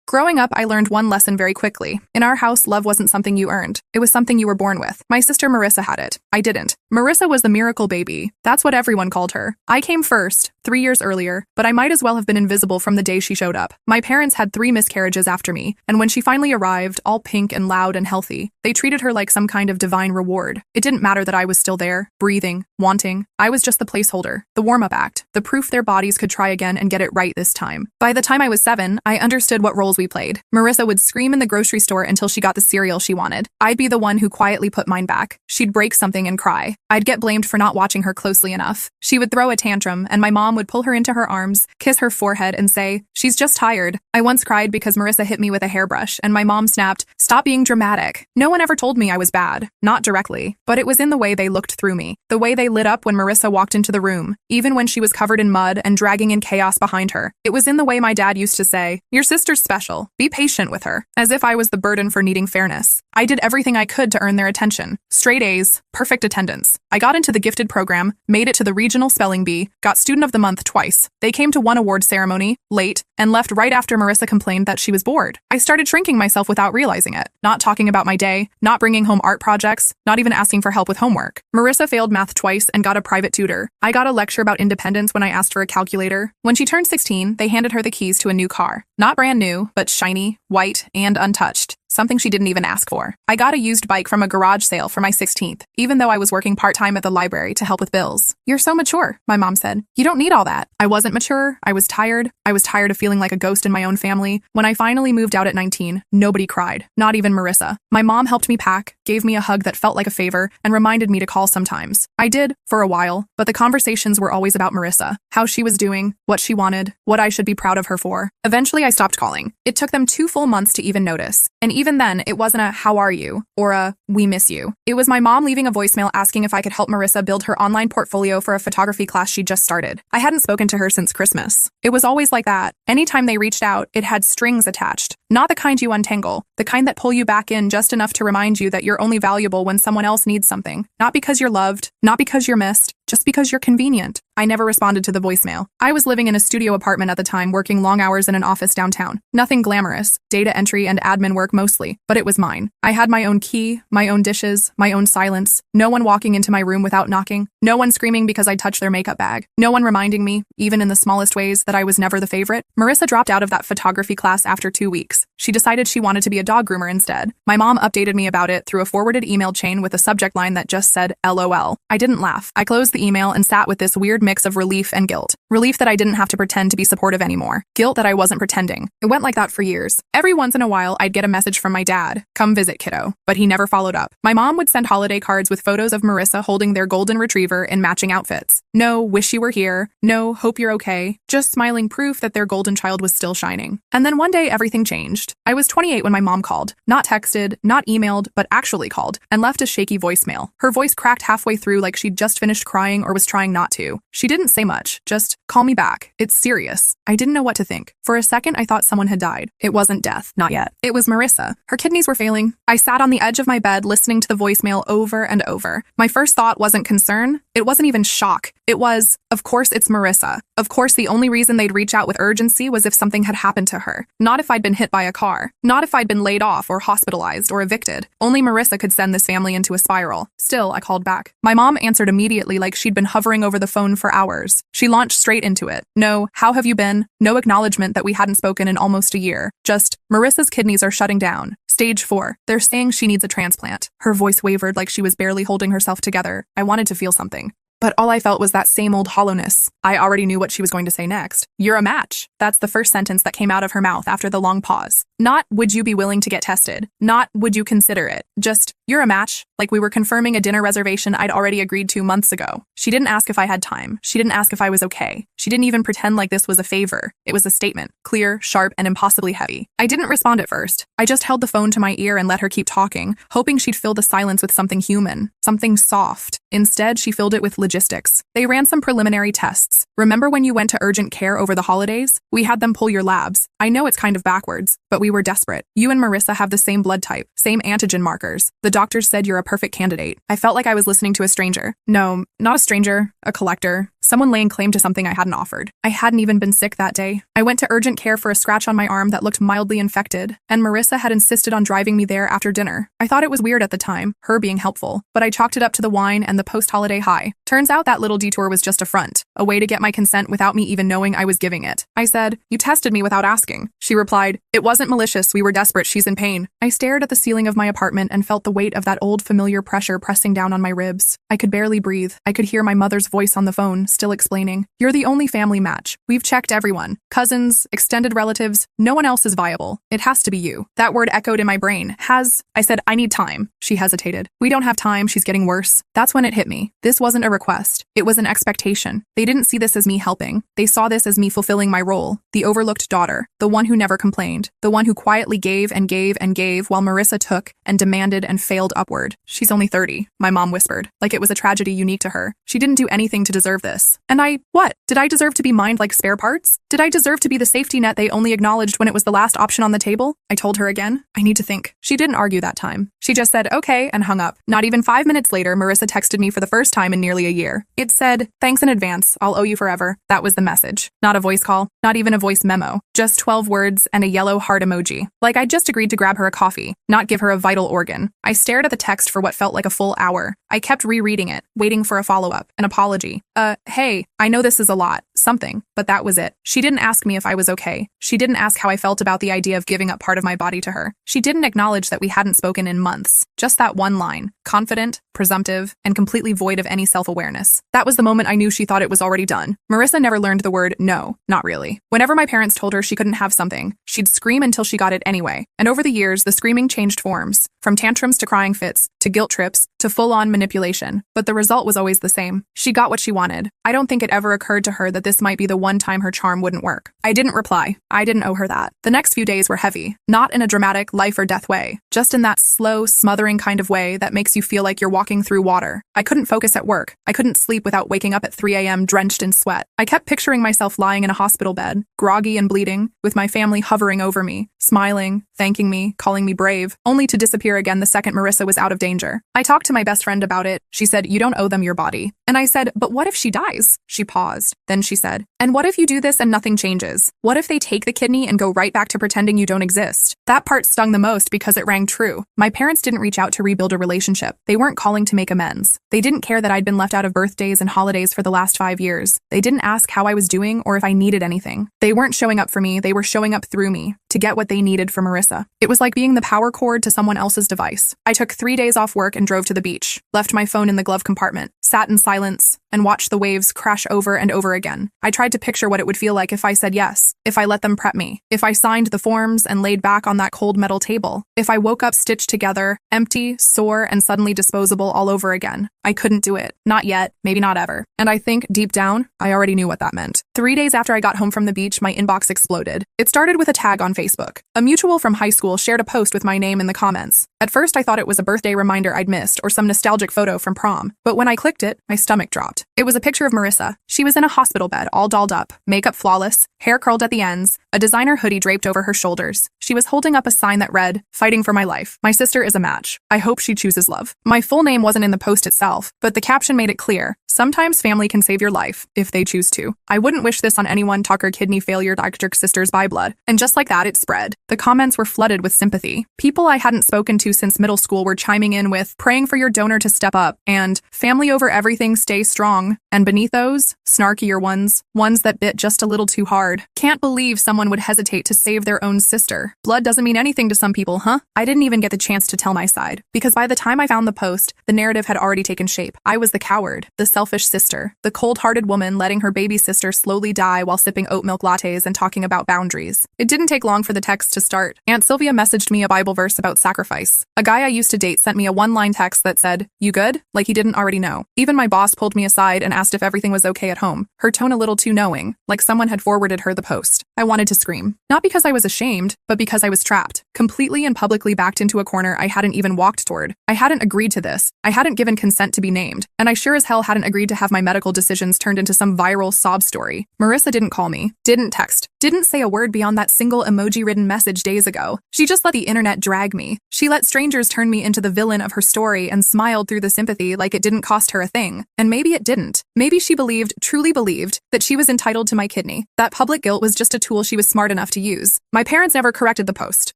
Growing up, I learned one lesson very quickly. In our house, love wasn't something you earned. It was something you were born with. My sister Marissa had it. I didn't. Marissa was the miracle baby. That's what everyone called her. I came first, 3 years earlier, but I might as well have been invisible from the day she showed up. My parents had 3 miscarriages after me, and when she finally arrived, all pink and loud and healthy, they treated her like some kind of divine reward. It didn't matter that I was still there, breathing, wanting. I was just the placeholder, the warm-up act, the proof their bodies could try again and get it right this time. By the time I was 7, I understood what roles we played. Marissa would scream in the grocery store until she got the cereal she wanted. I'd be the one who quietly put mine back. She'd break something and cry. I'd get blamed for not watching her closely enough. She would throw a tantrum, and my mom would pull her into her arms, kiss her forehead, and say, "She's just tired." I once cried because Marissa hit me with a hairbrush, and my mom snapped, "Stop being dramatic." No one ever told me I was bad. Not directly. But it was in the way they looked through me. The way they lit up when Marissa walked into the room, even when she was covered in mud and dragging in chaos behind her. It was in the way my dad used to say, "Your sister's special. Be patient with her," as if I was the burden for needing fairness. I did everything I could to earn their attention. Straight A's, perfect attendance. I got into the gifted program, made it to the regional spelling bee, got student of the month twice. They came to one award ceremony, late, and left right after Marissa complained that she was bored. I started shrinking myself without realizing it, not talking about my day, not bringing home art projects, not even asking for help with homework. Marissa failed math twice and got a private tutor. I got a lecture about independence when I asked for a calculator. When she turned 16, they handed her the keys to a new car. Not brand new, but shiny, white, and untouched. Something she didn't even ask for. I got a used bike from a garage sale for my 16th, even though I was working part-time at the library to help with bills. "You're so mature," my mom said. "You don't need all that." I wasn't mature. I was tired. I was tired of feeling like a ghost in my own family. When I finally moved out at 19, nobody cried. Not even Marissa. My mom helped me pack, gave me a hug that felt like a favor, and reminded me to call sometimes. I did, for a while, but the conversations were always about Marissa, how she was doing, what she wanted, what I should be proud of her for. Eventually, I stopped calling. It took them 2 full months to even notice. And even then, it wasn't a "how are you" or a "we miss you." It was my mom leaving a voicemail asking if I could help Marissa build her online portfolio for a photography class she just started. I hadn't spoken to her since Christmas. It was always like that. Anytime they reached out, it had strings attached. Not the kind you untangle, the kind that pull you back in just enough to remind you that you're only valuable when someone else needs something. Not because you're loved, not because you're missed, just because you're convenient. I never responded to the voicemail. I was living in a studio apartment at the time, working long hours in an office downtown. Nothing glamorous, data entry and admin work mostly, but it was mine. I had my own key, my own dishes, my own silence. No one walking into my room without knocking. No one screaming because I touched their makeup bag. No one reminding me, even in the smallest ways, that I was never the favorite. Marissa dropped out of that photography class after 2 weeks. She decided she wanted to be a dog groomer instead. My mom updated me about it through a forwarded email chain with a subject line that just said LOL. I didn't laugh. I closed the email and sat with this weird mix of relief and guilt. Relief that I didn't have to pretend to be supportive anymore. Guilt that I wasn't pretending. It went like that for years. Every once in a while, I'd get a message from my dad, "Come visit, kiddo," but he never followed up. My mom would send holiday cards with photos of Marissa holding their golden retriever in matching outfits. No "wish you were here," no "hope you're okay," just smiling proof that their golden child was still shining. And then one day, everything changed. I was 28 when my mom called. Not texted, not emailed, but actually called, and left a shaky voicemail. Her voice cracked halfway through like she'd just finished crying or was trying not to. She didn't say much, just, "Call me back. It's serious." I didn't know what to think. For a second, I thought someone had died. It wasn't death, not yet. It was Marissa. Her kidneys were failing. I sat on the edge of my bed listening to the voicemail over and over. My first thought wasn't concern. It wasn't even shock. It was, of course it's Marissa. Of course the only reason they'd reach out with urgency was if something had happened to her. Not if I'd been hit by a car. Not if I'd been laid off or hospitalized or evicted. Only Marissa could send this family into a spiral. Still, I called back. My mom answered immediately like she'd been hovering over the phone for hours. She launched straight into it. No, "How have you been?" No acknowledgement that we hadn't spoken in almost a year. Just, "Marissa's kidneys are shutting down. Stage 4. They're saying she needs a transplant." Her voice wavered like she was barely holding herself together. I wanted to feel something. But all I felt was that same old hollowness. I already knew what she was going to say next. "You're a match." That's the first sentence that came out of her mouth after the long pause. Not, "Would you be willing to get tested?" Not, "Would you consider it?" Just, "You're a match," like we were confirming a dinner reservation I'd already agreed to months ago. She didn't ask if I had time. She didn't ask if I was okay. She didn't even pretend like this was a favor. It was a statement. Clear, sharp, and impossibly heavy. I didn't respond at first. I just held the phone to my ear and let her keep talking, hoping she'd fill the silence with something human, something soft. Instead, she filled it with logistics. They ran some preliminary tests. "Remember when you went to urgent care over the holidays? We had them pull your labs. I know it's kind of backwards, but we were desperate. You and Marissa have the same blood type, same antigen markers. The doctors said you're a perfect candidate." I felt like I was listening to a stranger. No, not a stranger, a collector. Someone laying claim to something I hadn't offered. I hadn't even been sick that day. I went to urgent care for a scratch on my arm that looked mildly infected, and Marissa had insisted on driving me there after dinner. I thought it was weird at the time, her being helpful, but I chalked it up to the wine and the post-holiday high. Turns out that little detour was just a front, a way to get my consent without me even knowing I was giving it. I said, "You tested me without asking." She replied, "It wasn't malicious, we were desperate, she's in pain." I stared at the ceiling of my apartment and felt the weight of that old familiar pressure pressing down on my ribs. I could barely breathe. I could hear my mother's voice on the phone, still explaining, "You're the only family match. We've checked everyone. Cousins, extended relatives, no one else is viable. It has to be you." That word echoed in my brain. I said, "I need time." She hesitated. "We don't have time, she's getting worse." That's when it hit me. This wasn't a request. It was an expectation. They didn't see this as me helping. They saw this as me fulfilling my role, the overlooked daughter, the one who never complained, the one who quietly gave and gave and gave while Marissa took and demanded and failed upward. "She's only 30, my mom whispered, like it was a tragedy unique to her. "She didn't do anything to deserve this." And what? Did I deserve to be mined like spare parts? Did I deserve to be the safety net they only acknowledged when it was the last option on the table? I told her again. I need to think. She didn't argue that time. She just said, "Okay," and hung up. Not even 5 minutes later, Marissa texted me for the first time in nearly a year. It said, "Thanks in advance. I'll owe you forever." That was the message. Not a voice call, not even a voice memo. Just 12 words and a yellow heart emoji. Like I'd just agreed to grab her a coffee, not give her a vital organ. I stared at the text for what felt like a full hour. I kept rereading it, waiting for a follow-up, an apology. Hey, I know this is a lot, something, but that was it. She didn't ask me if I was okay. She didn't ask how I felt about the idea of giving up part of my body to her. She didn't acknowledge that we hadn't spoken in months. Just that one line, confident, presumptive, and completely void of any self-awareness. That was the moment I knew she thought it was already done. Marissa never learned the word no, not really. Whenever my parents told her she couldn't have something, she'd scream until she got it anyway. And over the years, the screaming changed forms, from tantrums to crying fits, to guilt trips, to full-on manipulation. But the result was always the same. She got what she wanted. I don't think it ever occurred to her that this might be the one time her charm wouldn't work. I didn't reply. I didn't owe her that. The next few days were heavy, not in a dramatic life or death way, just in that slow, smothering kind of way that makes you feel like you're walking through water. I couldn't focus at work. I couldn't sleep without waking up at 3 a.m. drenched in sweat. I kept picturing myself lying in a hospital bed, groggy and bleeding, with my family hovering over me, smiling, thanking me, calling me brave, only to disappear again the second Marissa was out of danger. I talked to my best friend about it. She said, "You don't owe them your body." And I said, "But what if she dies?" She paused. Then she said, "And what if you do this and nothing changes? What if they take the kidney and go right back to pretending you don't exist?" That part stung the most because it rang true. My parents didn't reach out to rebuild a relationship. They weren't calling to make amends. They didn't care that I'd been left out of birthdays and holidays for the last 5 years. They didn't ask how I was doing or if I needed anything. They weren't showing up for me, they were showing up through me to get what they needed for Marissa. It was like being the power cord to someone else's device. I took 3 days off work and drove to the beach, left my phone in the glove compartment, sat in silence, and watched the waves crash over and over again. I tried to picture what it would feel like if I said yes, if I let them prep me, if I signed the forms and laid back on that cold metal table, if I woke up stitched together, empty, sore, and suddenly disposable all over again. I couldn't do it. Not yet, maybe not ever. And I think, deep down, I already knew what that meant. 3 days after I got home from the beach, my inbox exploded. It started with a tag on Facebook. A mutual from high school shared a post with my name in the comments. At first, I thought it was a birthday reminder I'd missed or some nostalgic photo from prom. But when I clicked it, my stomach dropped. It was a picture of Marissa. She was in a hospital bed, all dolled up, makeup flawless, hair curled at the ends, a designer hoodie draped over her shoulders. She was holding up a sign that read, "Fighting for my life. My sister is a match. I hope she chooses love." My full name wasn't in the post itself, but the caption made it clear. Sometimes family can save your life, if they choose to. I wouldn't wish this on anyone. Tucker kidney failure Dr. sisters by blood. And just like that, it spread. The comments were flooded with sympathy. People I hadn't spoken to since middle school were chiming in with, "Praying for your donor to step up," and "Family over everything, stay strong." And beneath those, snarkier ones that bit just a little too hard. "Can't believe someone would hesitate to save their own sister. Blood doesn't mean anything to some people, huh?" I didn't even get the chance to tell my side, because by the time I found the post, the narrative had already taken shape. I was the coward, the selfish sister, the cold-hearted woman letting her baby sister slowly die while sipping oat milk lattes and talking about boundaries. It didn't take long for the text to start. Aunt Sylvia messaged me a Bible verse about sacrifice. A guy I used to date sent me a one-line text that said, "You good?" like he didn't already know. Even my boss pulled me aside and asked if everything was okay at home, her tone a little too knowing, like someone had forwarded her the post. I wanted to scream. Not because I was ashamed, but because I was trapped, completely and publicly backed into a corner I hadn't even walked toward. I hadn't agreed to this. I hadn't given consent to be named, and I sure as hell hadn't agreed to have my medical decisions turned into some viral sob story. Marissa didn't call me, didn't text, Didn't say a word beyond that single emoji-ridden message days ago. She just let the internet drag me. She let strangers turn me into the villain of her story and smiled through the sympathy like it didn't cost her a thing. And maybe it didn't. Maybe she believed, truly believed, that she was entitled to my kidney. That public guilt was just a tool she was smart enough to use. My parents never corrected the post.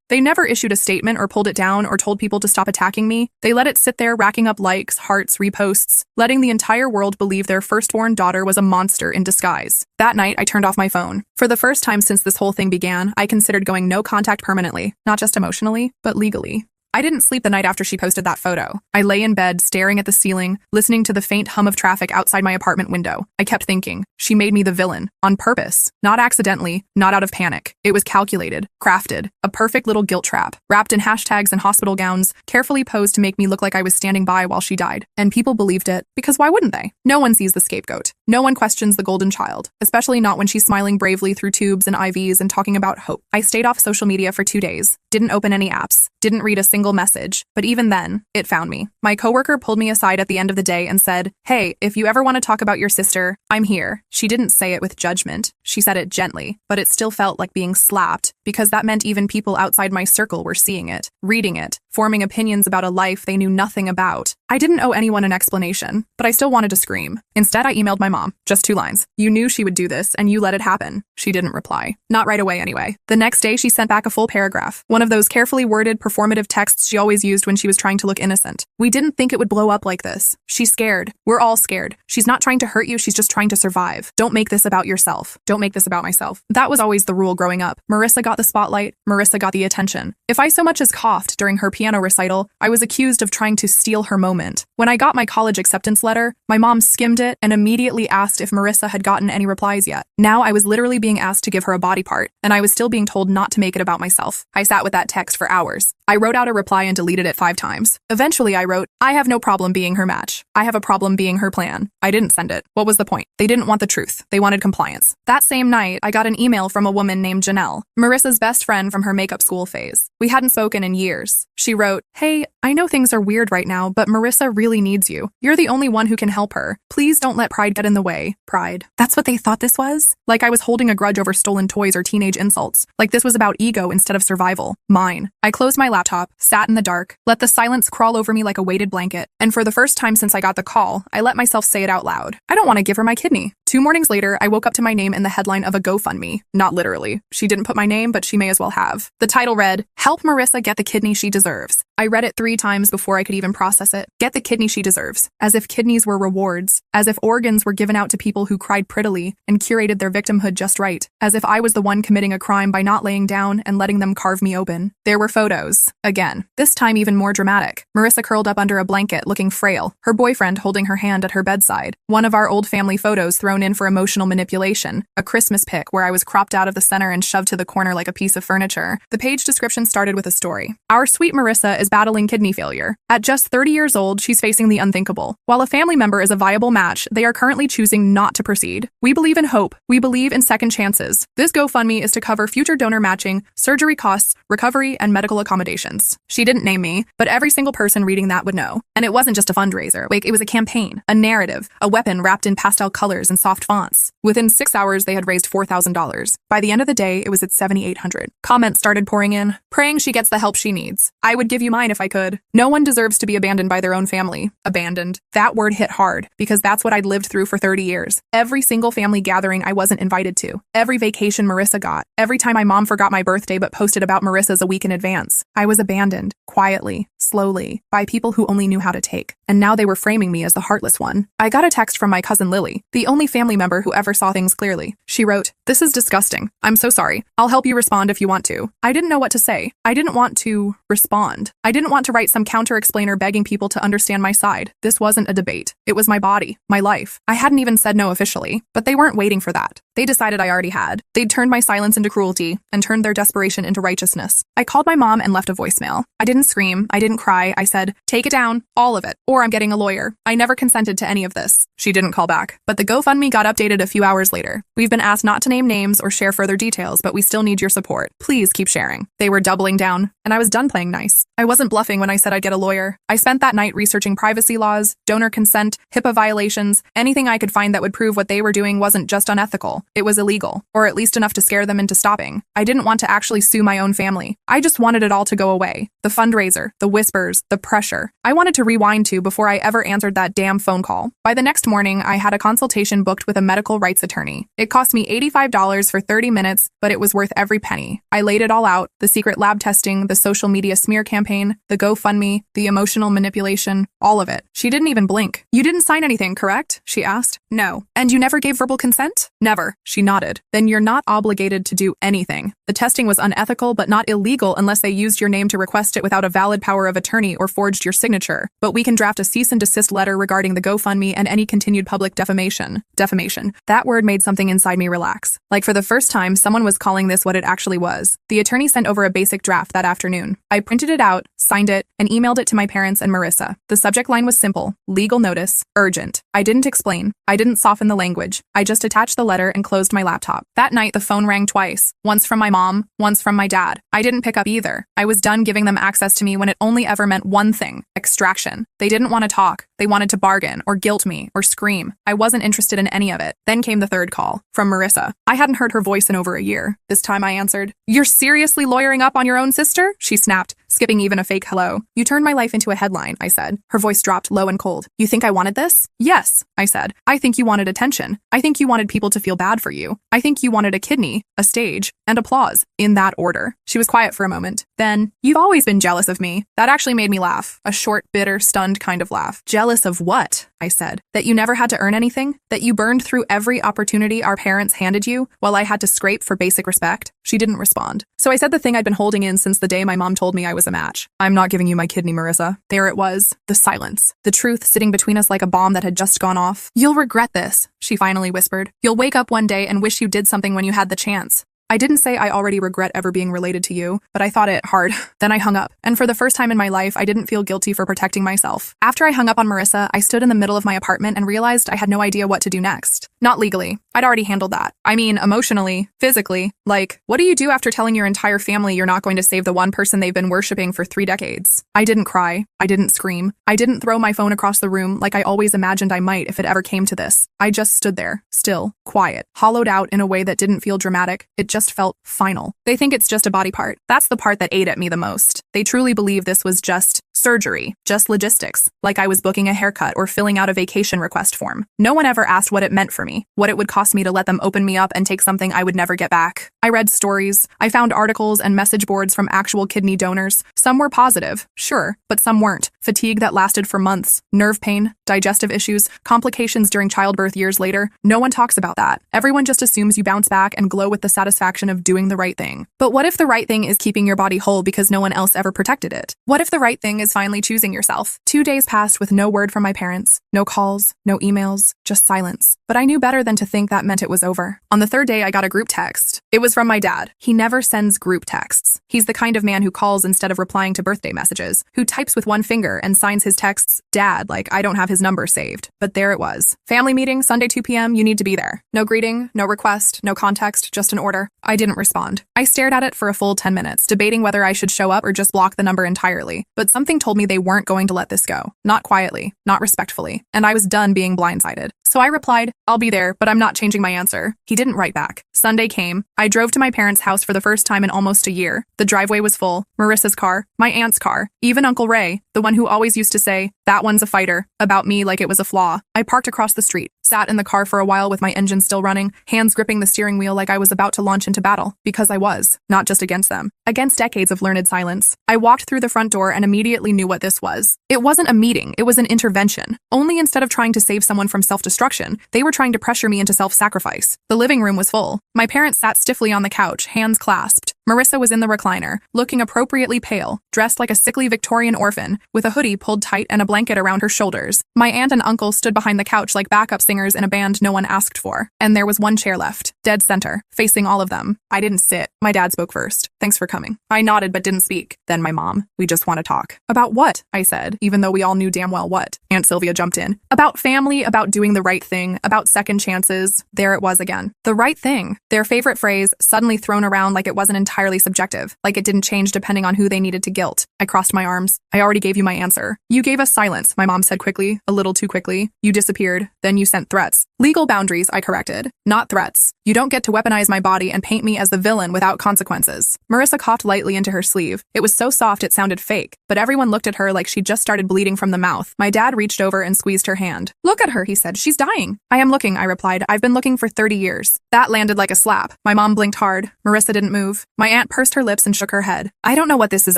They never issued a statement or pulled it down or told people to stop attacking me. They let it sit there racking up likes, hearts, reposts, letting the entire world believe their firstborn daughter was a monster in disguise. That night, I turned off my phone. For the first time since this whole thing began, I considered going no contact permanently, not just emotionally, but legally. I didn't sleep the night after she posted that photo. I lay in bed, staring at the ceiling, listening to the faint hum of traffic outside my apartment window. I kept thinking, she made me the villain, on purpose, not accidentally, not out of panic. It was calculated, crafted, a perfect little guilt trap, wrapped in hashtags and hospital gowns, carefully posed to make me look like I was standing by while she died. And people believed it, because why wouldn't they? No one sees the scapegoat. No one questions the golden child, especially not when she's smiling bravely through tubes and IVs and talking about hope. I stayed off social media for 2 days, didn't open any apps, didn't read a single message, but even then, it found me. My coworker pulled me aside at the end of the day and said, "Hey, if you ever want to talk about your sister, I'm here." She didn't say it with judgment. She said it gently, but it still felt like being slapped, because that meant even people outside my circle were seeing it, reading it, forming opinions about a life they knew nothing about. I didn't owe anyone an explanation, but I still wanted to scream. Instead, I emailed my mom. Just 2 lines. "You knew she would do this, and you let it happen." She didn't reply. Not right away, anyway. The next day, she sent back a full paragraph. One of those carefully worded, performative texts she always used when she was trying to look innocent. "We didn't think it would blow up like this. She's scared. We're all scared. She's not trying to hurt you, she's just trying to survive. Don't make this about yourself. Don't make this about myself." That was always the rule growing up. Marissa got the spotlight. Marissa got the attention. If I so much as coughed during her piano recital, I was accused of trying to steal her moment. When I got my college acceptance letter, my mom skimmed it and immediately asked if Marissa had gotten any replies yet. Now I was literally being asked to give her a body part, and I was still being told not to make it about myself. I sat with that text for hours. I wrote out a reply and deleted it 5 times. Eventually I wrote, "I have no problem being her match. I have a problem being her plan." I didn't send it. What was the point? They didn't want the truth. They wanted compliance. That same night, I got an email from a woman named Janelle, Marissa's best friend from her makeup school phase. We hadn't spoken in years. She wrote, "Hey, I know things are weird right now, but Marissa really needs you. You're the only one who can help her. Please don't let pride get in the way." Pride. That's what they thought this was? Like I was holding a grudge over stolen toys or teenage insults. Like this was about ego instead of survival. Mine. I closed my laptop, sat in the dark, let the silence crawl over me like a weighted blanket. And for the first time since I got the call, I let myself say it out loud. I don't want to give her my kidney. 2 mornings later, I woke up to my name in the headline of a GoFundMe. Not literally. She didn't put my name, but she may as well have. The title read, "Help Marissa get the kidney she deserves." I read it 3 times before I could even process it. Get the kidney she deserves. As if kidneys were rewards. As if organs were given out to people who cried prettily and curated their victimhood just right. As if I was the one committing a crime by not laying down and letting them carve me open. There were photos. Again. This time even more dramatic. Marissa curled up under a blanket, looking frail. Her boyfriend holding her hand at her bedside. One of our old family photos thrown in for emotional manipulation. A Christmas pic where I was cropped out of the center and shoved to the corner like a piece of furniture. The page description started with a story. Our sweet Marissa is battling kidney failure. At just 30 years old, she's facing the unthinkable. While a family member is a viable match, they are currently choosing not to proceed. We believe in hope. We believe in second chances. This GoFundMe is to cover future donor matching, surgery costs, recovery, and medical accommodations. She didn't name me, but every single person reading that would know. And it wasn't just a fundraiser. Like, it was a campaign, a narrative, a weapon wrapped in pastel colors and soft fonts. Within 6 hours, they had raised $4,000. By the end of the day, it was at $7,800. Comments started pouring in, praying she gets the help she needs. I would give you mine if I could. No one deserves to be abandoned by their own family. Abandoned. That word hit hard, because that's what I'd lived through for 30 years. Every single family gathering I wasn't invited to. Every vacation Marissa got. Every time my mom forgot my birthday but posted about Marissa's a week in advance. I was abandoned, quietly, slowly, by people who only knew how to take. And now they were framing me as the heartless one. I got a text from my cousin Lily, the only family member who ever saw things clearly. She wrote, "This is disgusting. I'm so sorry. I'll help you respond if you want to." I didn't know what to say. I didn't want to respond. I didn't want to write some counter-explainer begging people to understand my side. This wasn't a debate. It was my body, my life. I hadn't even said no officially, but they weren't waiting for that. They decided I already had. They'd turned my silence into cruelty and turned their desperation into righteousness. I called my mom and left a voicemail. I didn't scream. I didn't cry. I said, "Take it down, all of it, or I'm getting a lawyer. I never consented to any of this." She didn't call back, but the GoFundMe got updated a few few hours later. We've been asked not to name names or share further details, but we still need your support. Please keep sharing. They were doubling down, and I was done playing nice. I wasn't bluffing when I said I'd get a lawyer. I spent that night researching privacy laws, donor consent, HIPAA violations, anything I could find that would prove what they were doing wasn't just unethical, it was illegal, or at least enough to scare them into stopping. I didn't want to actually sue my own family. I just wanted it all to go away. The fundraiser, the whispers, the pressure. I wanted to rewind to before I ever answered that damn phone call. By the next morning, I had a consultation booked with a medical rights attorney. It cost me $85 for 30 minutes, but it was worth every penny. I laid it all out, the secret lab testing, the social media smear campaign, the GoFundMe, the emotional manipulation, all of it. She didn't even blink. You didn't sign anything, correct? She asked. No. And you never gave verbal consent? Never. She nodded. Then you're not obligated to do anything. The testing was unethical but not illegal unless they used your name to request it without a valid power of attorney or forged your signature. But we can draft a cease and desist letter regarding the GoFundMe and any continued public defamation. Defamation. That word made something inside me relax. Like for the first time, someone was calling this what it actually was. The attorney sent over a basic draft that afternoon. I printed it out, signed it, and emailed it to my parents and Marissa. The subject line was simple: legal notice, urgent. I didn't explain. I didn't soften the language. I just attached the letter and closed my laptop. That night, the phone rang twice, once from my mom, once from my dad. I didn't pick up either. I was done giving them access to me when it only ever meant one thing: extraction. They didn't want to talk. They wanted to bargain, or guilt me, or scream. I wasn't interested in any of it. Then came the third call, from Marissa. I hadn't heard her voice in over a year. This time I answered. You're seriously lawyering up on your own sister? She snapped, skipping even a fake hello. You turned my life into a headline, I said. Her voice dropped low and cold. You think I wanted this? Yes, I said. I think you wanted attention. I think you wanted people to feel bad for you. I think you wanted a kidney, a stage, and applause, in that order. She was quiet for a moment. Then, you've always been jealous of me. That actually made me laugh. A short, bitter, stunned kind of laugh. Jealous of what? I said. That you never had to earn anything? That you burned through every opportunity our parents handed you while I had to scrape for basic respect? She didn't respond. So I said the thing I'd been holding in since the day my mom told me I was a match. I'm not giving you my kidney, Marissa. There it was. The silence. The truth sitting between us like a bomb that had just gone off. You'll regret this, she finally whispered. You'll wake up one day and wish you did something when you had the chance. I didn't say I already regret ever being related to you, but I thought it hard. Then I hung up, and for the first time in my life, I didn't feel guilty for protecting myself. After I hung up on Marissa, I stood in the middle of my apartment and realized I had no idea what to do next. Not legally. I'd already handled that. I mean, emotionally, physically. Like, what do you do after telling your entire family you're not going to save the one person they've been worshiping for 3 decades? I didn't cry. I didn't scream. I didn't throw my phone across the room like I always imagined I might if it ever came to this. I just stood there, still, quiet, hollowed out in a way that didn't feel dramatic. It just felt final. They think it's just a body part. That's the part that ate at me the most. They truly believe this was just surgery, just logistics, like I was booking a haircut or filling out a vacation request form. No one ever asked what it meant for me, what it would cost me to let them open me up and take something I would never get back. I read stories. I found articles and message boards from actual kidney donors. Some were positive, sure, but some weren't. Fatigue that lasted for months, nerve pain, digestive issues, complications during childbirth years later. No one talks about that. Everyone just assumes you bounce back and glow with the satisfaction of doing the right thing. But what if the right thing is keeping your body whole because no one else ever protected it? What if the right thing is finally choosing yourself? 2 days passed with no word from my parents, no calls, no emails, just silence. But I knew better than to think that meant it was over. On the 3rd day, I got a group text. It was from my dad. He never sends group texts. He's the kind of man who calls instead of replying to birthday messages, who types with one finger and signs his texts Dad like I don't have his number saved. But there it was. Family meeting, Sunday 2 p.m., you need to be there. No greeting, no request, no context, just an order. I didn't respond. I stared at it for a full 10 minutes, debating whether I should show up or just block the number entirely. But something told me they weren't going to let this go. Not quietly, not respectfully. And I was done being blindsided. So I replied, I'll be there, but I'm not changing my answer. He didn't write back. Sunday came. I drove to my parents' house for the first time in almost a year. The driveway was full. Marissa's car, my aunt's car, even Uncle Ray, the one who always used to say, that one's a fighter, about me like it was a flaw. I parked across the street, sat in the car for a while with my engine still running, hands gripping the steering wheel like I was about to launch into battle, because I was, not just against them, against decades of learned silence. I walked through the front door and immediately knew what this was. It wasn't a meeting, it was an intervention. Only instead of trying to save someone from self-destruction, they were trying to pressure me into self-sacrifice. The living room was full. My parents sat stiffly on the couch, hands clasped. Marissa was in the recliner, looking appropriately pale, dressed like a sickly Victorian orphan, with a hoodie pulled tight and a blanket around her shoulders. My aunt and uncle stood behind the couch like backup singers in a band no one asked for. And there was one chair left, dead center, facing all of them. I didn't sit. My dad spoke first. Thanks for coming. I nodded but didn't speak. Then my mom. We just want to talk. About what? I said, even though we all knew damn well what. Aunt Sylvia jumped in. About family, about doing the right thing, about second chances. There it was again. The right thing. Their favorite phrase, suddenly thrown around like it wasn't entirely subjective, like it didn't change depending on who they needed to guilt. I crossed my arms. I already gave you my answer. You gave us silence, my mom said quickly, a little too quickly. You disappeared. Then you sent threats. Legal boundaries, I corrected. Not threats. You don't get to weaponize my body and paint me as the villain without consequences. Marissa coughed lightly into her sleeve. It was so soft it sounded fake, but everyone looked at her like she'd just started bleeding from the mouth. My dad reached over and squeezed her hand. Look at her, he said. She's dying. I am looking, I replied. I've been looking for 30 years. That landed like a slap. My mom blinked hard. Marissa didn't move. My aunt pursed her lips and shook her head. I don't know what this is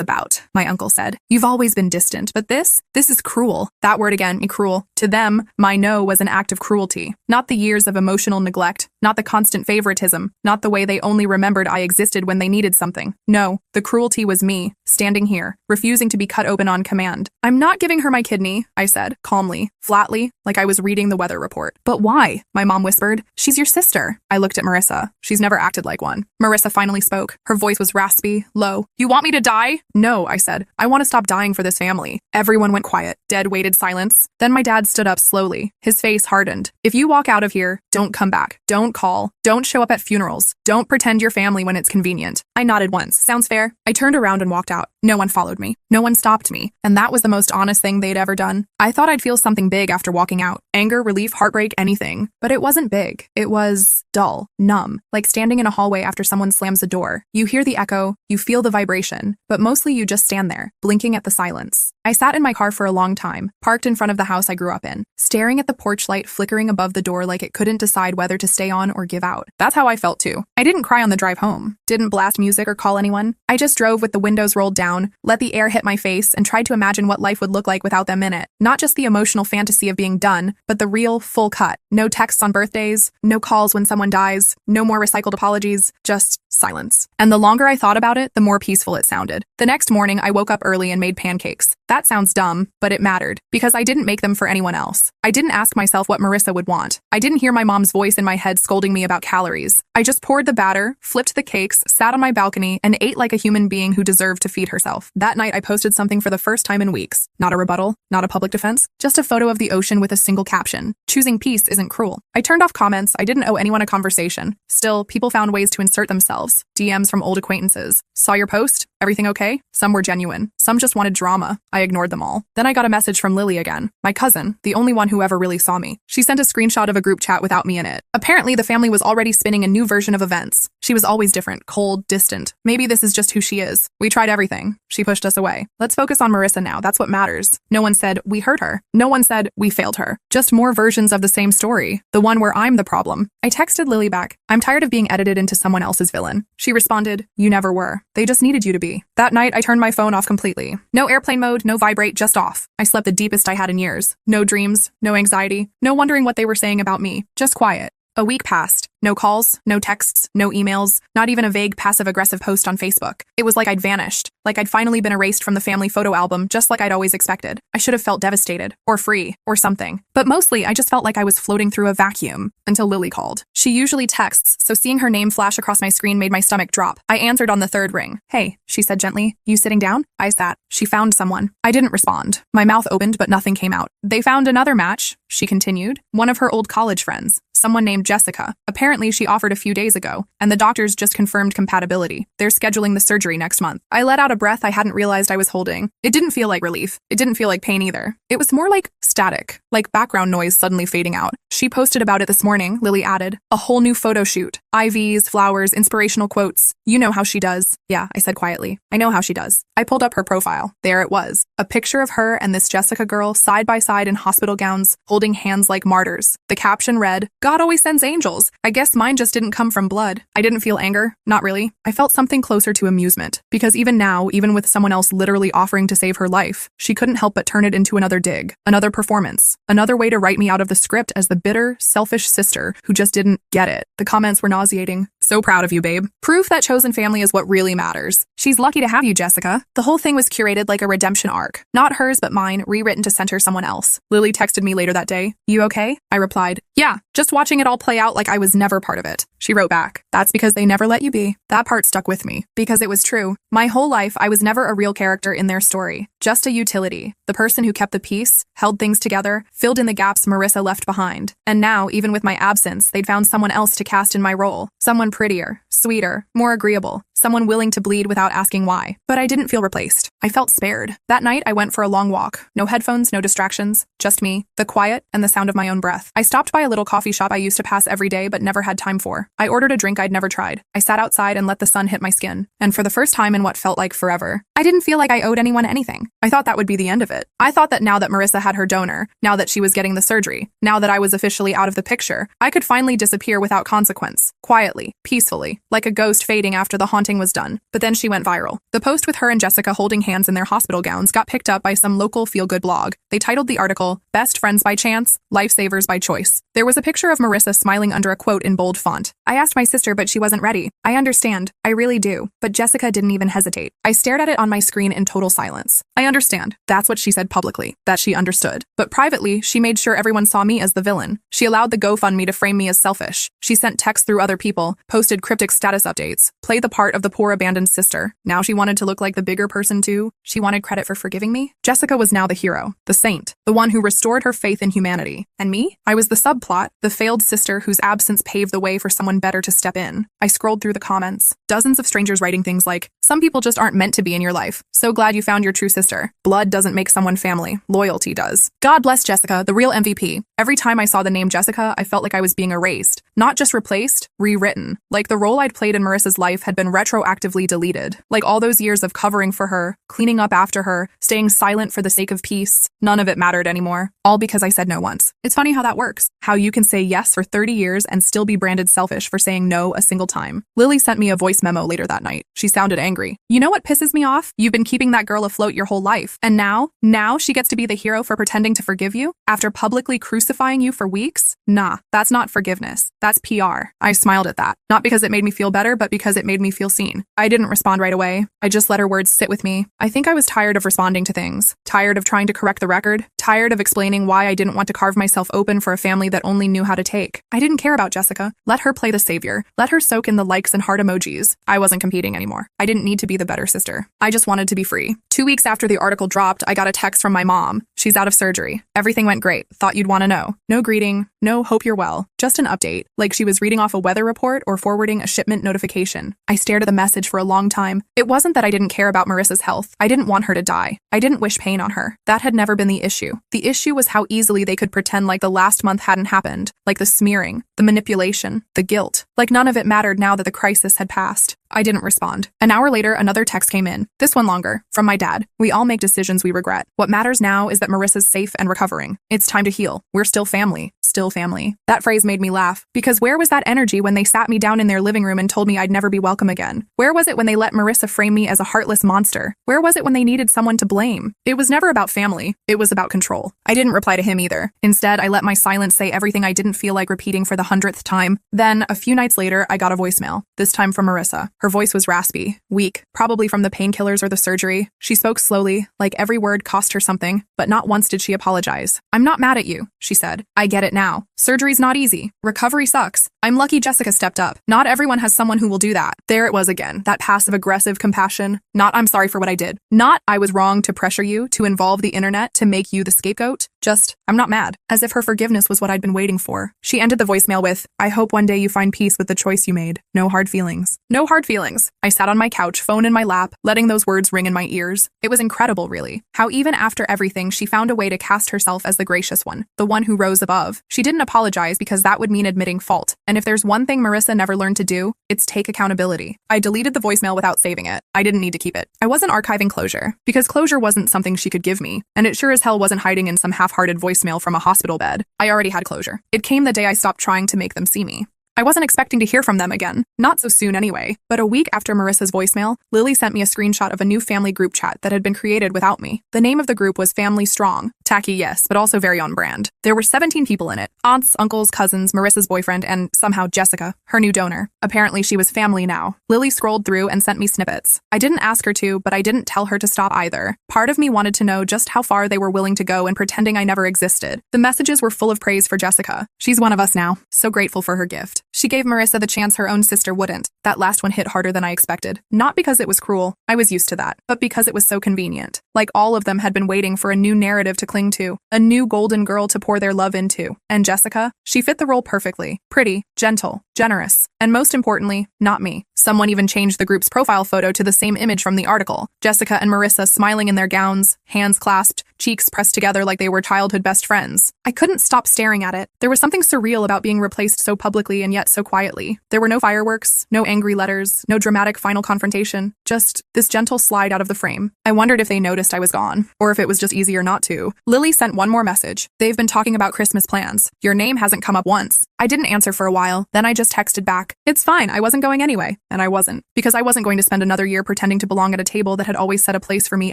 about, my uncle said. You've always been distant, but this is cruel. That word again, cruel. To them, my no was an act of cruelty. Not the years of emotional neglect, not the constant favoritism, not the way they only remembered I existed when they needed something. No, the cruelty was me, standing here, refusing to be cut open on command. I'm not giving her my kidney, I said, calmly, flatly, like I was reading the weather report. But why? My mom whispered. She's your sister. I looked at Marissa. She's never acted like one. Marissa finally spoke. Her voice was raspy, low. You want me to die? No, I said. I want to stop dying for this family. Everyone went quiet. Dead waited silence. Then my dad stood up slowly. His face hardened. If you walk out of here, don't come back. Don't call. Don't show up at funerals. Don't pretend you're family when it's convenient. I nodded once. Sounds fair. I turned around and walked out. No one followed me. No one stopped me. And that was the most honest thing they'd ever done. I thought I'd feel something big after walking out. Anger, relief, heartbreak, anything. But it wasn't big. It was dull, numb, like standing in a hallway after someone slams a door. You hear the echo, you feel the vibration, but mostly you just stand there, blinking at the silence. I sat in my car for a long time, parked in front of the house I grew up in, staring at the porch light flickering above the door like it couldn't decide whether to stay on or give out. That's how I felt too. I didn't cry on the drive home, didn't blast music or call anyone. I just drove with the windows rolled down, let the air hit my face, and tried to imagine what life would look like without them in it. Not just the emotional fantasy of being done, but the real, full cut. No texts on birthdays, no calls when someone dies, no more recycled apologies, just silence. And the longer I thought about it, the more peaceful it sounded. The next morning, I woke up early and made pancakes. That sounds dumb, but it mattered, because I didn't make them for anyone else. I didn't ask myself what Marissa would want. I didn't hear my mom's voice in my head scolding me about calories. I just poured the batter, flipped the cakes, sat on my balcony, and ate like a human being who deserved to feed herself. That night, I posted something for the first time in weeks. Not a rebuttal, not a public defense, just a photo of the ocean with a single caption. Choosing peace isn't cruel. I turned off comments. I didn't owe anyone a conversation. Still, people found ways to insert themselves. DMs from old acquaintances. Saw your post? Everything okay? Some were genuine. Some just wanted drama. I ignored them all. Then I got a message from Lily again. My cousin, the only one who ever really saw me. She sent a screenshot of a group chat without me in it. Apparently, the family was already spinning a new version of events. She was always different, cold, distant. Maybe this is just who she is. We tried everything. She pushed us away. Let's focus on Marissa now. That's what matters. No one said, we hurt her. No one said, we failed her. Just more versions of the same story. The one where I'm the problem. I texted Lily back. I'm tired of being edited into someone else's villain. She responded, you never were. They just needed you to be. That night, I turned my phone off completely. No airplane mode, no vibrate, just off. I slept the deepest I had in years. No dreams, no anxiety, no wondering what they were saying about me. Just quiet. A week passed. No calls, no texts, no emails, not even a vague passive-aggressive post on Facebook. It was like I'd vanished, like I'd finally been erased from the family photo album, just like I'd always expected. I should have felt devastated, or free, or something. But mostly, I just felt like I was floating through a vacuum, until Lily called. She usually texts, so seeing her name flash across my screen made my stomach drop. I answered on the third ring. Hey, she said gently. You sitting down? I sat. She found someone. I didn't respond. My mouth opened, but nothing came out. They found another match, she continued. One of her old college friends. Someone named Jessica. Apparently, she offered a few days ago, and the doctors just confirmed compatibility. They're scheduling the surgery next month. I let out a breath I hadn't realized I was holding. It didn't feel like relief. It didn't feel like pain either. It was more like static, like background noise suddenly fading out. She posted about it this morning, Lily added. A whole new photo shoot. IVs, flowers, inspirational quotes. You know how she does. Yeah, I said quietly. I know how she does. I pulled up her profile. There it was. A picture of her and this Jessica girl side by side in hospital gowns, holding hands like martyrs. The caption read, God always sends angels. I guess mine just didn't come from blood. I didn't feel anger. Not really. I felt something closer to amusement. Because even now, even with someone else literally offering to save her life, she couldn't help but turn it into another dig, another performance, another way to write me out of the script as the bitter, selfish sister who just didn't get it. The comments were nauseating. So proud of you, babe. Proof that chosen family is what really matters. She's lucky to have you, Jessica. The whole thing was curated like a redemption arc. Not hers, but mine, rewritten to center someone else. Lily texted me later that day. You okay? I replied, yeah, just watching it all play out like I was never part of it. She wrote back, that's because they never let you be. That part stuck with me, because it was true. My whole life, I was never a real character in their story. Just a utility. The person who kept the peace, held things together, filled in the gaps Marissa left behind. And now, even with my absence, they'd found someone else to cast in my role. Someone prettier, sweeter, more agreeable. Someone willing to bleed without asking why. But I didn't feel replaced. I felt spared. That night, I went for a long walk. No headphones, no distractions. Just me, the quiet, and the sound of my own breath. I stopped by a little coffee shop I used to pass every day but never had time for. I ordered a drink I'd never tried. I sat outside and let the sun hit my skin. And for the first time in what felt like forever, I didn't feel like I owed anyone anything. I thought that would be the end of it. I thought that now that Marissa had her donor, now that she was getting the surgery, now that I was officially out of the picture, I could finally disappear without consequence. Quietly, peacefully, like a ghost fading after the haunting was done. But then she went viral. The post with her and Jessica holding hands in their hospital gowns got picked up by some local feel-good blog. They titled the article, Best Friends by Chance, Lifesavers by Choice. There was a picture of Marissa smiling under a quote in bold font. I asked my sister, but she wasn't ready. I understand. I really do. But Jessica didn't even hesitate. I stared at it on my screen in total silence. I understand. That's what she said publicly, that she understood. But privately, she made sure everyone saw me as the villain. She allowed the GoFundMe to frame me as selfish. She sent texts through other people, posted cryptic status updates, played the part of the poor abandoned sister. Now she wanted to look like the bigger person too. She wanted credit for forgiving me. Jessica was now the hero, the saint, the one who restored her faith in humanity. And me? I was the subplot, the failed sister whose absence paved the way for someone better to step in. I scrolled through the comments. Dozens of strangers writing things like, some people just aren't meant to be in your life. So glad you found your true sister. Blood doesn't make someone family. Loyalty does. God bless Jessica, the real MVP. Every time I saw the name Jessica, I felt like I was being erased. Not just replaced, rewritten. Like the role I'd played in Marissa's life had been retroactively deleted. Like all those years of covering for her, cleaning up after her, staying silent for the sake of peace. None of it mattered anymore. All because I said no once. It's funny how that works. How you can say yes for 30 years and still be branded selfish for saying no a single time. Lily sent me a voice memo later that night. She sounded angry. You know what pisses me off? You've been keeping that girl afloat your whole life. And now she gets to be the hero for pretending to forgive you? After publicly crucifying you for weeks? Nah, that's not forgiveness. That's PR. I smiled at that. Not because it made me feel better, but because it made me feel seen. I didn't respond right away. I just let her words sit with me. I think I was tired of responding to things. Tired of trying to correct the record. Tired of explaining why I didn't want to carve myself open for a family that only knew how to take. I didn't care about Jessica. Let her play the savior. Let her soak in the likes and heart emojis. I wasn't competing anymore. I didn't need to be the better sister. I just wanted to be free. 2 weeks after the article dropped, I got a text from my mom. She's out of surgery. Everything went great. Thought you'd want to know. No greeting. No hope you're well. Just an update. Like she was reading off a weather report or forwarding a shipment notification. I stared at the message for a long time. It wasn't that I didn't care about Marissa's health. I didn't want her to die. I didn't wish pain on her. That had never been the issue. The issue was how easily they could pretend like the last month hadn't happened. Like the smearing, the manipulation, the guilt. Like none of it mattered now that the crisis had passed. I didn't respond. An hour later, another text came in. This one longer. From my dad. We all make decisions we regret. What matters now is that Marissa's safe and recovering. It's time to heal. We're still family. Still family. That phrase made me laugh. Because where was that energy when they sat me down in their living room and told me I'd never be welcome again? Where was it when they let Marissa frame me as a heartless monster? Where was it when they needed someone to blame? It was never about family. It was about control. I didn't reply to him either. Instead, I let my silence say everything I didn't feel like repeating for the 100th time. Then, a few nights later, I got a voicemail. This time from Marissa. Her voice was raspy, weak, probably from the painkillers or the surgery. She spoke slowly, like every word cost her something, but not once did she apologize. I'm not mad at you, she said. I get it now. Surgery's not easy. Recovery sucks. I'm lucky Jessica stepped up. Not everyone has someone who will do that. There it was again, that passive-aggressive compassion. Not I'm sorry for what I did. Not I was wrong to pressure you, to involve the internet, to make you the scapegoat. Just, I'm not mad. As if her forgiveness was what I'd been waiting for. She ended the voicemail with, I hope one day you find peace with the choice you made. No hard feelings. No hard feelings. I sat on my couch, phone in my lap, letting those words ring in my ears. It was incredible, really. How even after everything, she found a way to cast herself as the gracious one. The one who rose above. She didn't apologize because that would mean admitting fault. And if there's one thing Marissa never learned to do, it's take accountability. I deleted the voicemail without saving it. I didn't need to keep it. I wasn't archiving closure. Because closure wasn't something she could give me. And it sure as hell wasn't hiding in some half-hearted voicemail from a hospital bed. I already had closure. It came the day I stopped trying to make them see me. I wasn't expecting to hear from them again. Not so soon anyway. But a week after Marissa's voicemail, Lily sent me a screenshot of a new family group chat that had been created without me. The name of the group was Family Strong. Tacky, yes, but also very on brand. There were 17 people in it. Aunts, uncles, cousins, Marissa's boyfriend, and somehow Jessica, her new donor. Apparently she was family now. Lily scrolled through and sent me snippets. I didn't ask her to, but I didn't tell her to stop either. Part of me wanted to know just how far they were willing to go in pretending I never existed. The messages were full of praise for Jessica. She's one of us now. So grateful for her gift. She gave Marissa the chance her own sister wouldn't. That last one hit harder than I expected. Not because it was cruel, I was used to that, but because it was so convenient. Like all of them had been waiting for a new narrative to cling to, a new golden girl to pour their love into. And Jessica? She fit the role perfectly. Pretty, gentle, generous, and most importantly, not me. Someone even changed the group's profile photo to the same image from the article. Jessica and Marissa smiling in their gowns, hands clasped, cheeks pressed together like they were childhood best friends. I couldn't stop staring at it. There was something surreal about being replaced so publicly and yet so quietly. There were no fireworks, no angry letters, no dramatic final confrontation, just this gentle slide out of the frame. I wondered if they noticed I was gone, or if it was just easier not to. Lily sent one more message. They've been talking about Christmas plans. Your name hasn't come up once. I didn't answer for a while, then I just texted back. It's fine, I wasn't going anyway. And I wasn't. Because I wasn't going to spend another year pretending to belong at a table that had always set a place for me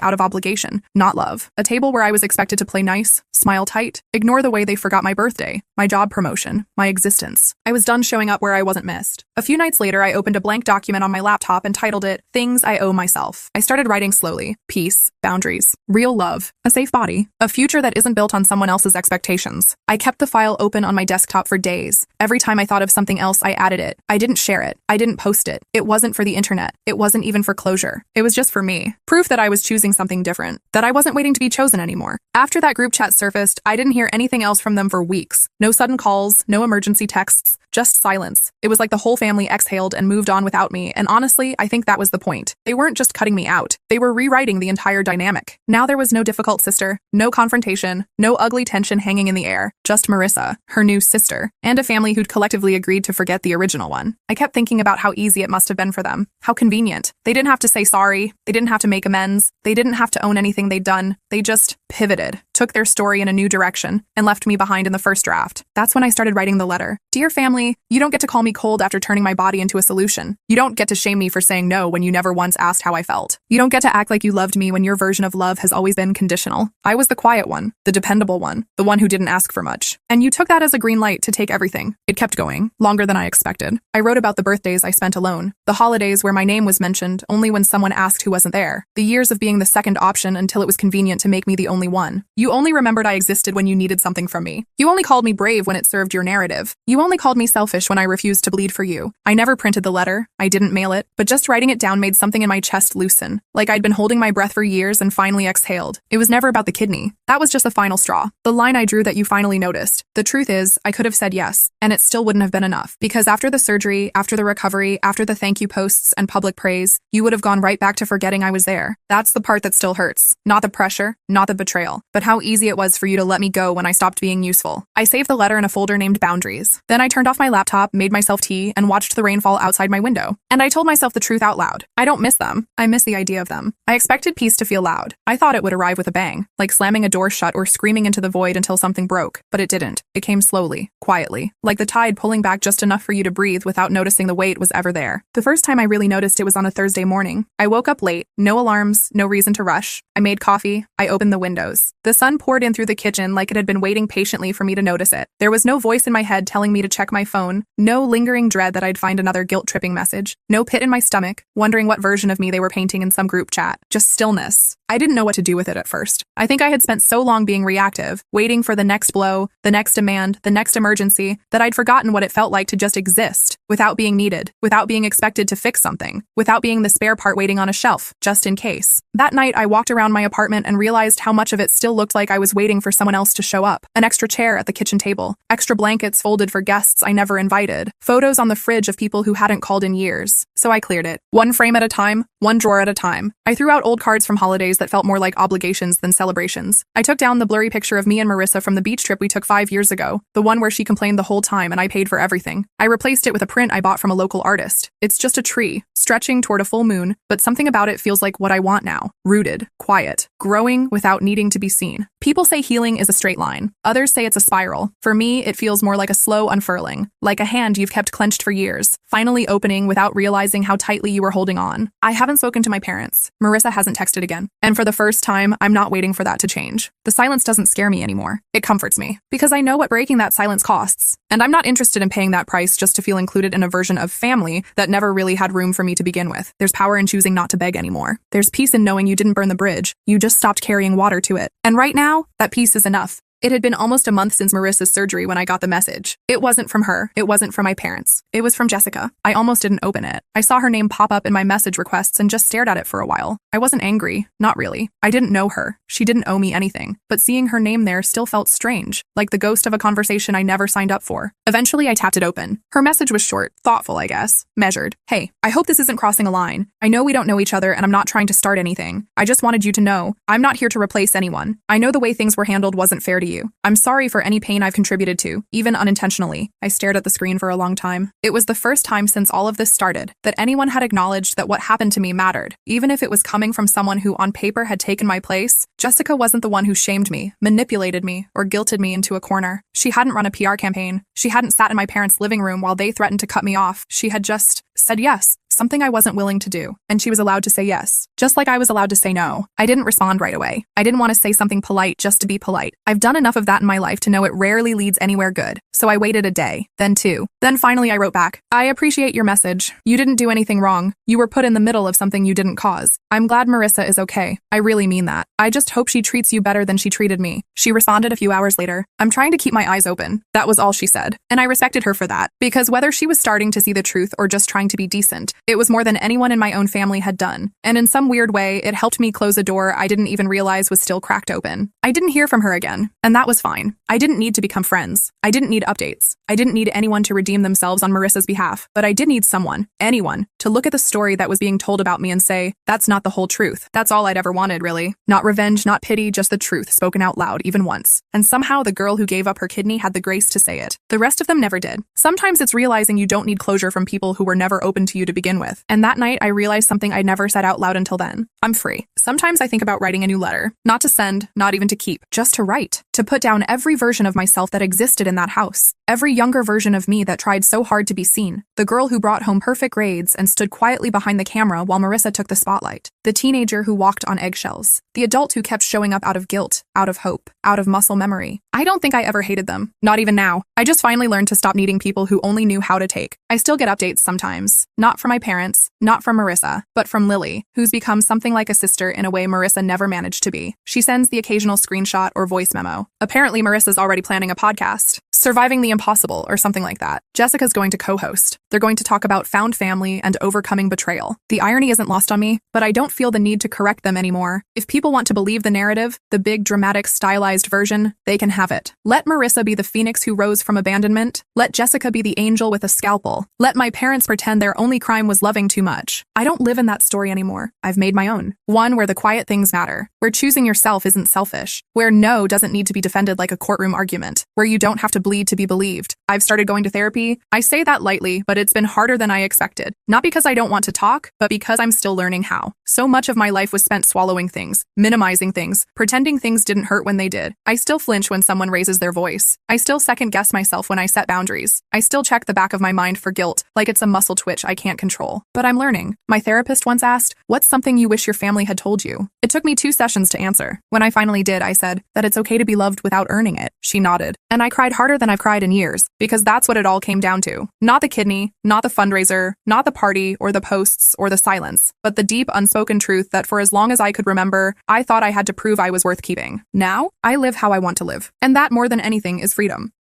out of obligation, not love. A table where I was expected to play nice, smile tight, ignore the way they forgot my birthday, my job promotion, my existence. I was done showing up where I wasn't missed. A few nights later, I opened a blank document on my laptop and titled it, Things I Owe Myself. I started writing slowly. Peace, boundaries, real love, a safe body, a future that isn't built on someone else's expectations. I kept the file open on my desktop for days. Every time I thought of something else, I added it. I didn't share it. I didn't post it. It wasn't for the internet. It wasn't even for closure. It was just for me. Proof that I was choosing something different. That I wasn't waiting to be chosen anymore. After that group chat surfaced, I didn't hear anything else from them for weeks. No sudden calls, no emergency texts, just silence. It was like the whole family exhaled and moved on without me, and honestly, I think that was the point. They weren't just cutting me out. They were rewriting the entire dynamic. Now there was no difficult sister, no confrontation, no ugly tension hanging in the air, just Marissa, her new sister, and a family who'd collectively agreed to forget the original one. I kept thinking about how easy it must have been for them. How convenient. They didn't have to say sorry. They didn't have to make amends. They didn't have to own anything they'd done. They just pivoted, took their story in a new direction, and left me behind in the first draft. That's when I started writing the letter. Dear family, you don't get to call me cold after turning my body into a solution. You don't get to shame me for saying no when you never once asked how I felt. You don't get to act like you loved me when your version of love has always been conditional. I was the quiet one, the dependable one, the one who didn't ask for much. And you took that as a green light to take everything. It kept going, longer than I expected. I wrote about the birthdays I spent alone, the holidays where my name was mentioned only when someone asked who wasn't there, the years of being the second option until it was convenient to make me the only one. You only remembered I existed when you needed something from me. You only called me brave when it served your narrative. You only called me selfish when I refused to bleed for you. I never printed the letter. I didn't mail it, but just writing it down made something in my chest loosen, like I'd been holding my breath for years and finally exhaled. It was never about the kidney. That was just the final straw. The line I drew that you finally noticed. The truth is, I could have said yes, and it still wouldn't have been enough. Because after the surgery, after the recovery, after the thank you posts and public praise, you would have gone right back to forgetting I was there. That's the part that still hurts. Not the pressure, not the betrayal, but how easy it was for you to let me go when I stopped being useful. I saved the letter in a folder named Boundaries. Then I turned off my laptop, made myself tea, and watched the rain fall outside my window. And I told myself the truth out loud. I don't miss them. I miss the idea of them. I expected peace to feel loud. I thought it would arrive with a bang, like slamming a door shut or screaming into the void until something broke, but it didn't. It came slowly, quietly, like the tide pulling back just enough for you to breathe without noticing the weight was ever there. The first time I really noticed it was on a Thursday morning. I woke up late, no alarms, no reason to rush. I made coffee. I opened the windows. The sun poured in through the kitchen like it had been waiting patiently for me to notice it. There was no voice in my head telling me to check my phone, no lingering dread that I'd find another guilt-tripping message, no pit in my stomach, wondering what version of me they were painting in some group chat. Just stillness. I didn't know what to do with it at first. I think I had spent so long being reactive, waiting for the next blow, the next demand, the next emergency, that I'd forgotten what it felt like to just exist, without being needed, without being expected to fix something, without being the spare part waiting on a shelf, just in case. That night, I walked around my apartment and realized how much of it still looked like I was waiting for someone else to show up. An extra chair at the kitchen table, extra blankets folded for guests I never invited, photos on the fridge of people who hadn't called in years. So I cleared it. One frame at a time, one drawer at a time. I threw out old cards from holidays that felt more like obligations than celebrations. I took down the blurry picture of me and Marissa from the beach trip we took 5 years ago, the one where she complained the whole time and I paid for everything. I replaced it with a print I bought from a local artist. It's just a tree, stretching toward a full moon, but something about it feels like what I want now. Rooted, quiet, growing without needing to be seen. People say healing is a straight line. Others say it's a spiral. For me, it feels more like a slow unfurling, like a hand you've kept clenched for years, finally opening without realizing how tightly you were holding on. I haven't spoken to my parents. Marissa hasn't texted again. And for the first time, I'm not waiting for that to change. The silence doesn't scare me anymore. It comforts me, because I know what breaking that silence costs. And I'm not interested in paying that price just to feel included in a version of family that never really had room for me to begin with. There's power in choosing not to beg anymore. There's peace in knowing you didn't burn the bridge. You just stopped carrying water to it. And right now, that peace is enough. It had been almost a month since Marissa's surgery when I got the message. It wasn't from her. It wasn't from my parents. It was from Jessica. I almost didn't open it. I saw her name pop up in my message requests and just stared at it for a while. I wasn't angry. Not really. I didn't know her. She didn't owe me anything. But seeing her name there still felt strange, like the ghost of a conversation I never signed up for. Eventually, I tapped it open. Her message was short, thoughtful, I guess. Measured. Hey, I hope this isn't crossing a line. I know we don't know each other and I'm not trying to start anything. I just wanted you to know, I'm not here to replace anyone. I know the way things were handled wasn't fair to you. I'm sorry for any pain I've contributed to, even unintentionally. I stared at the screen for a long time. It was the first time since all of this started that anyone had acknowledged that what happened to me mattered, even if it was coming from someone who on paper had taken my place. Jessica wasn't the one who shamed me, manipulated me, or guilted me into a corner. She hadn't run a PR campaign. She hadn't sat in my parents' living room while they threatened to cut me off. She had just said yes. Something I wasn't willing to do, and she was allowed to say yes, just like I was allowed to say no. I didn't respond right away. I didn't want to say something polite just to be polite. I've done enough of that in my life to know it rarely leads anywhere good, so I waited a day, then two. Then finally I wrote back, I appreciate your message. You didn't do anything wrong. You were put in the middle of something you didn't cause. I'm glad Marissa is okay. I really mean that. I just hope she treats you better than she treated me. She responded a few hours later, I'm trying to keep my eyes open. That was all she said, and I respected her for that, because whether she was starting to see the truth or just trying to be decent, it was more than anyone in my own family had done, and in some weird way, it helped me close a door I didn't even realize was still cracked open. I didn't hear from her again, and that was fine. I didn't need to become friends. I didn't need updates. I didn't need anyone to redeem themselves on Marissa's behalf, but I did need someone, anyone, to look at the story that was being told about me and say, that's not the whole truth. That's all I'd ever wanted, really. Not revenge, not pity, just the truth spoken out loud, even once. And somehow the girl who gave up her kidney had the grace to say it. The rest of them never did. Sometimes it's realizing you don't need closure from people who were never open to you to begin with. And that night, I realized something I'd never said out loud until then. I'm free. Sometimes I think about writing a new letter. Not to send, not even to keep, just to write. To put down every version of myself that existed in that house. Every younger version of me that tried so hard to be seen. The girl who brought home perfect grades and stood quietly behind the camera while Marissa took the spotlight. The teenager who walked on eggshells. The adult who kept showing up out of guilt, out of hope, out of muscle memory. I don't think I ever hated them. Not even now. I just finally learned to stop needing people who only knew how to take. I still get updates sometimes. Not from my parents, not from Marissa, but from Lily, who's become something like a sister in a way Marissa never managed to be. She sends the occasional screenshot or voice memo. Apparently Marissa's already planning a podcast. Surviving the Impossible or something like that. Jessica's going to co-host. They're going to talk about found family and overcoming betrayal. The irony isn't lost on me, but I don't feel the need to correct them anymore. If people want to believe the narrative, the big, dramatic, stylized version, they can have it. Let Marissa be the phoenix who rose from abandonment. Let Jessica be the angel with a scalpel. Let my parents pretend their only crime was loving too much. I don't live in that story anymore. I've made my own. One where the quiet things matter. Where choosing yourself isn't selfish. Where no doesn't need to be defended like a courtroom argument. Where you don't have to bleed to be believed. I've started going to therapy. I say that lightly, but it's been harder than I expected. Not because I don't want to talk, but because I'm still learning how. So much of my life was spent swallowing things, minimizing things, pretending things didn't hurt when they did. I still flinch when someone raises their voice. I still second guess myself when I set boundaries. I still check the back of my mind for guilt, like it's a muscle twitch I can't control. But I'm learning. My therapist once asked, what's something you wish your family had told you? It took me 2 sessions to answer. When I finally did, I said that it's okay to be loved without earning it. She nodded. And I cried harder than I've cried in years, because that's what it all came down to. Not the kidney, not the fundraiser, not the party, or the posts, or the silence, but the deep, unspoken truth that for as long as I could remember, I thought I had to prove I was worth keeping. Now, I live how I want to live. And that, more than anything, is freedom.